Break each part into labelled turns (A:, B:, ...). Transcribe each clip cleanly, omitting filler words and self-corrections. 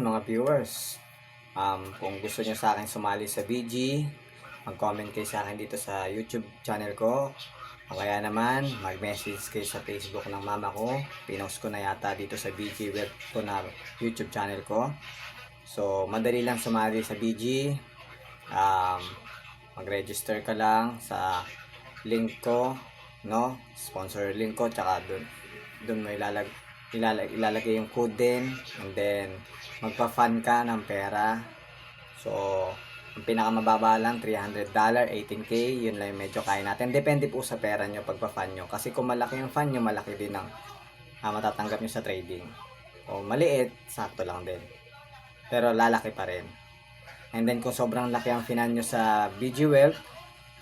A: mga viewers. Kung gusto nyo sa akin sumali sa BG, mag-comment kayo sa akin dito sa YouTube channel ko. O kaya naman, mag-message kayo sa Facebook ng mama ko. Pinost ko na yata dito sa BG web ko na YouTube channel ko. So, madali lang sumali sa BG. Mag-register ka lang sa link ko, no? Sponsor link ko, tsaka dun mo ilalagay yung code din, and then magpa-fund ka ng pera. So, ang pinakamababa lang $300, 18K, yun lang yung medyo kaya natin. Depende po sa pera nyo pagpa-fund nyo, kasi kung malaki yung fund nyo, malaki din ang matatanggap nyo sa trading. O maliit, sakto lang din, pero lalaki pa rin. And then kung sobrang laki ang finan nyo sa BG Wealth,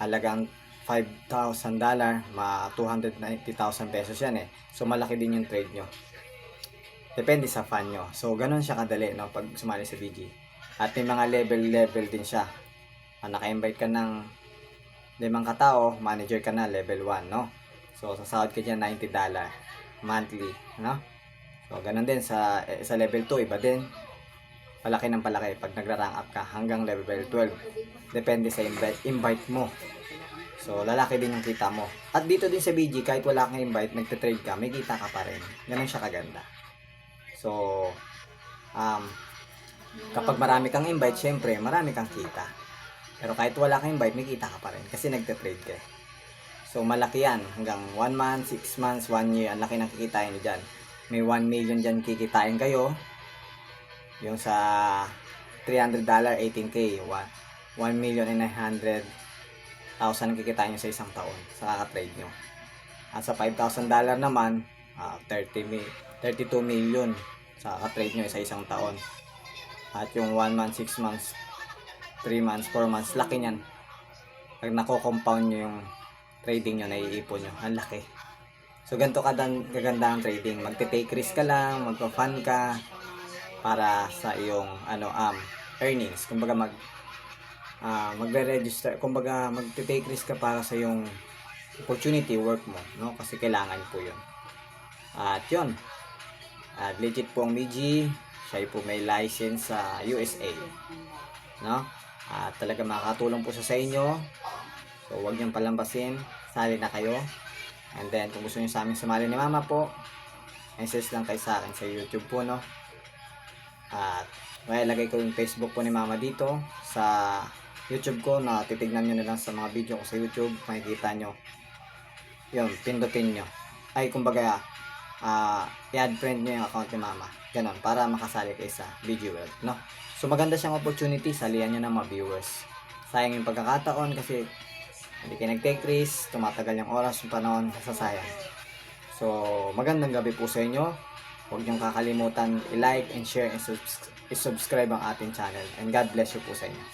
A: halagang $5,000, 290,000 pesos yan eh. So malaki din yung trade nyo. Depende sa fan nyo. So ganun siya kadali, no, pag sumali sa BG. At may mga level din siya. Naka-invite ka ng 5 katao, manager ka na, level 1, no? So sasahod ka dyan $90 monthly, no? So ganun din sa level 2, iba din. Palaki ng palaki pag nagra-rank up ka hanggang level 12. Depende sa invite mo. So, lalaki din yung kita mo. At dito din sa BG, kahit wala kang invite, nagte-trade ka, may kita ka pa rin. Ganun siya kaganda. So, kapag marami kang invite, syempre, marami kang kita. Pero kahit wala kang invite, may kita ka pa rin kasi nagte-trade ka. So, malaki yan. Hanggang 1 month, 6 months, 1 year, ang laki ng kikitain nyo dyan. May 1 million dyan kikitain kayo. Yung sa $300, 18K, 1,900,000 ang kikitain nyo sa isang taon sa kaka-trade nyo. At sa $5,000 naman, 32 million sa kaka-trade nyo sa isang taon. At yung 1 month, 6 months, 3 months, 4 months, laki nyan. Pag nako-compound nyo yung trading nyo, naiipon nyo, ang laki. So ganito kaganda ang trading. Magte-take risk ka lang, magpa-fund ka para sa iyong earnings. Kumbaga magre-register, kumbaga magte-take risk ka para sa iyong opportunity work mo, no? Kasi kailangan po 'yun. At 'yun. Legit po ang BG. Siya po may license sa USA, no? At talaga makakatulong po siya sa inyo. So huwag niyong palampasin. Sali na kayo. And then kung gusto niyo sa amin sumali ni mama po, message lang kayo sa akin sa YouTube po, no? At ilagay ko yung Facebook po ni mama dito sa YouTube ko, na titignan nyo na lang sa mga video ko sa YouTube, makikita nyo yun, pindutin nyo, ay kumbaga i-add friend nyo yung account ni mama, ganon, para makasali kayo sa BG Wealth, no? So maganda siyang opportunity, salihan nyo ng mga viewers. Sayang yung pagkakataon kasi hindi kayo nag-take risk, tumatagal yung oras, yung panahon, sasayang. So magandang gabi po sa inyo. Huwag niyong kakalimutan i-like and share and subscribe ang ating channel. And God bless you po sa inyo.